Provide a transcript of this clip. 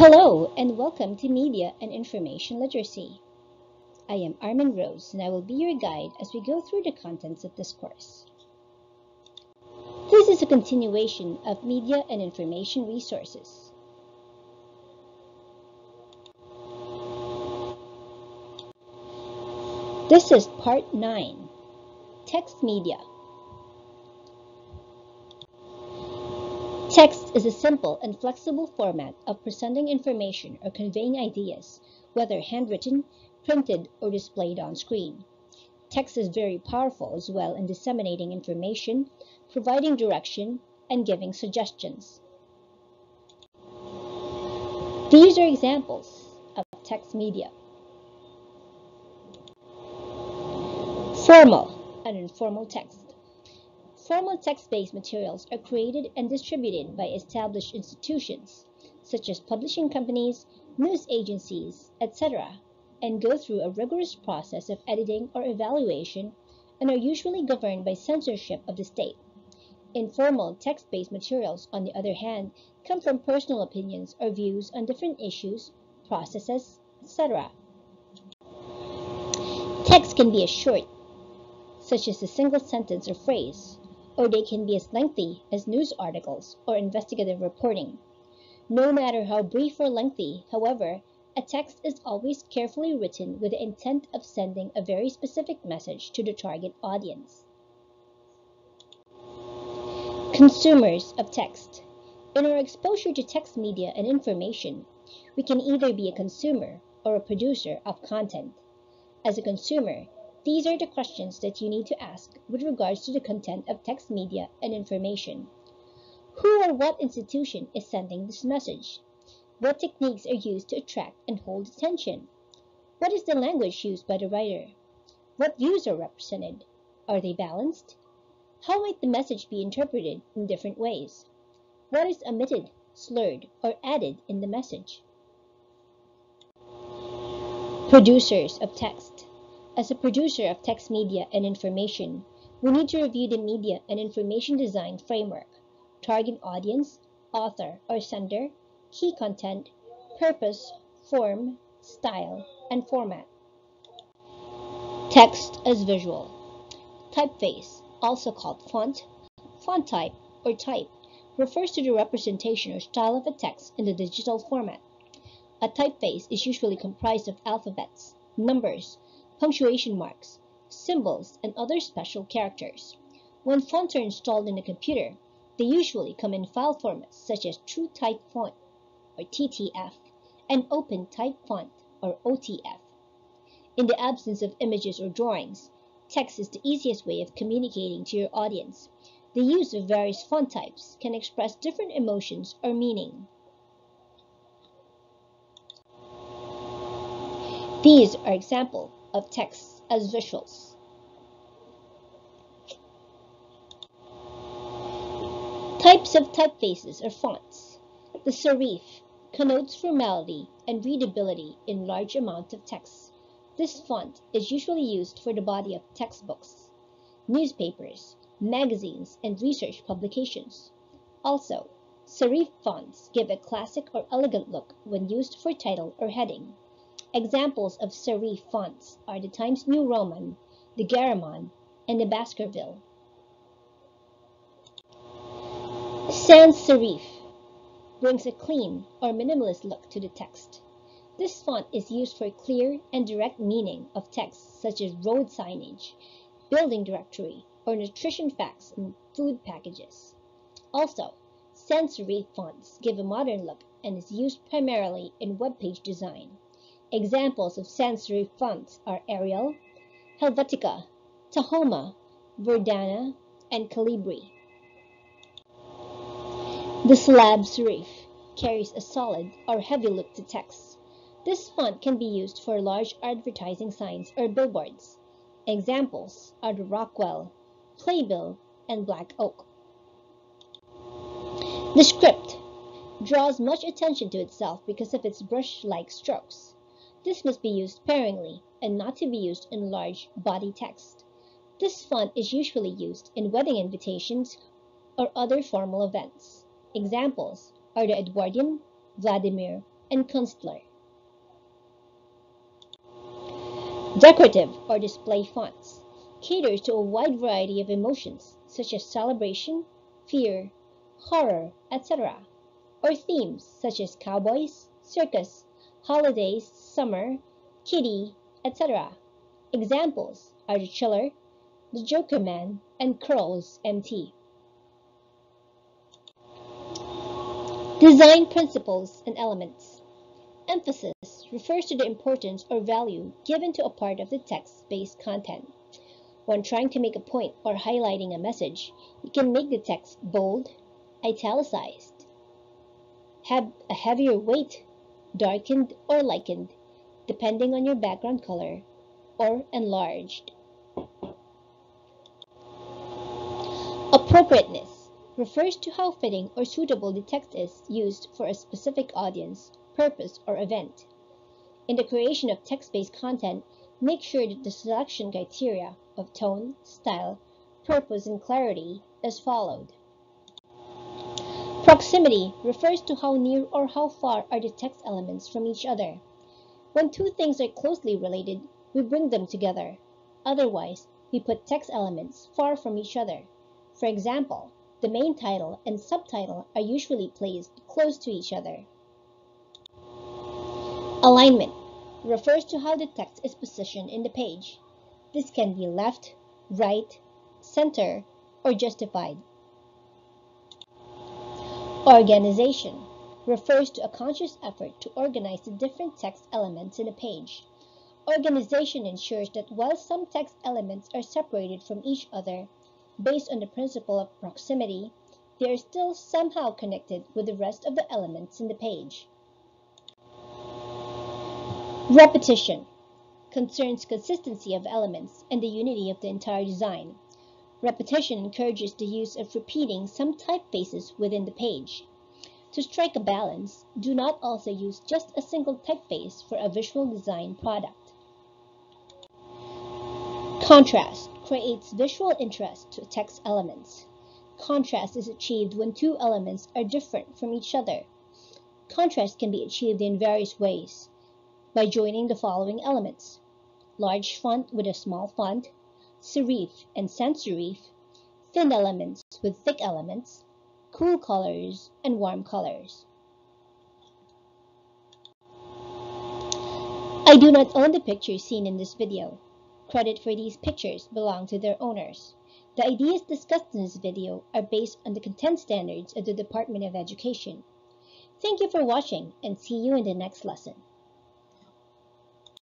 Hello and welcome to Media and Information Literacy. I am Armin Rose and I will be your guide as we go through the contents of this course. This is a continuation of Media and Information Resources. This is Part 9, Text Media. Text is a simple and flexible format of presenting information or conveying ideas, whether handwritten, printed, or displayed on screen. Text is very powerful as well in disseminating information, providing direction, and giving suggestions. These are examples of text media. Formal and informal text. Formal text-based materials are created and distributed by established institutions, such as publishing companies, news agencies, etc., and go through a rigorous process of editing or evaluation and are usually governed by censorship of the state. Informal text-based materials, on the other hand, come from personal opinions or views on different issues, processes, etc. Text can be as short, such as a single sentence or phrase, or they can be as lengthy as news articles or investigative reporting. No matter how brief or lengthy, however, a text is always carefully written with the intent of sending a very specific message to the target audience. Consumers of text. In our exposure to text media and information, we can either be a consumer or a producer of content. As a consumer, these are the questions that you need to ask with regards to the content of text media and information. Who or what institution is sending this message? What techniques are used to attract and hold attention? What is the language used by the writer? What views are represented? Are they balanced? How might the message be interpreted in different ways? What is omitted, slurred, or added in the message? Producers of text. As a producer of text media and information, we need to review the media and information design framework, target audience, author or sender, key content, purpose, form, style, and format. Text as visual. Typeface, also called font, font type, or type, refers to the representation or style of a text in the digital format. A typeface is usually comprised of alphabets, numbers, punctuation marks, symbols, and other special characters. When fonts are installed in a computer, they usually come in file formats such as True Type Font, or TTF, and Open Type Font, or OTF. In the absence of images or drawings, text is the easiest way of communicating to your audience. The use of various font types can express different emotions or meaning. These are examples of text as visuals. Types of typefaces or fonts. The serif connotes formality and readability in large amounts of text. This font is usually used for the body of textbooks, newspapers, magazines, and research publications. Also, serif fonts give a classic or elegant look when used for title or heading. Examples of serif fonts are the Times New Roman, the Garamond, and the Baskerville. Sans serif brings a clean or minimalist look to the text. This font is used for clear and direct meaning of texts such as road signage, building directory, or nutrition facts in food packages. Also, sans serif fonts give a modern look and is used primarily in web page design. Examples of sans serif fonts are Arial, Helvetica, Tahoma, Verdana, and Calibri. The slab serif carries a solid or heavy look to text. This font can be used for large advertising signs or billboards. Examples are the Rockwell, Playbill, and Black Oak. The script draws much attention to itself because of its brush-like strokes. This must be used sparingly and not to be used in large body text. This font is usually used in wedding invitations or other formal events. Examples are the Edwardian, Vladimir, and Kunstler. Decorative or display fonts caters to a wide variety of emotions such as celebration, fear, horror, etc., or themes such as cowboys, circus, holidays, summer, kitty, etc. Examples are the Chiller, the Joker Man, and Curls MT. Design principles and elements. Emphasis refers to the importance or value given to a part of the text-based content. When trying to make a point or highlighting a message, you can make the text bold, italicized, have a heavier weight, darkened or lightened, depending on your background color, or enlarged. Appropriateness refers to how fitting or suitable the text is used for a specific audience, purpose, or event. In the creation of text-based content, make sure that the selection criteria of tone, style, purpose, and clarity is followed. Proximity refers to how near or how far are the text elements from each other. When two things are closely related, we bring them together. Otherwise, we put text elements far from each other. For example, the main title and subtitle are usually placed close to each other. Alignment refers to how the text is positioned in the page. This can be left, right, center, or justified. Organization refers to a conscious effort to organize the different text elements in a page. Organization ensures that while some text elements are separated from each other based on the principle of proximity, they are still somehow connected with the rest of the elements in the page. Repetition concerns consistency of elements and the unity of the entire design. Repetition encourages the use of repeating some typefaces within the page. To strike a balance, do not also use just a single typeface for a visual design product. Contrast creates visual interest to text elements. Contrast is achieved when two elements are different from each other. Contrast can be achieved in various ways by joining the following elements: large font with a small font, serif and sans serif, thin elements with thick elements, cool colors and warm colors. I do not own the pictures seen in this video. Credit for these pictures belong to their owners. The ideas discussed in this video are based on the content standards of the Department of Education. Thank you for watching and see you in the next lesson.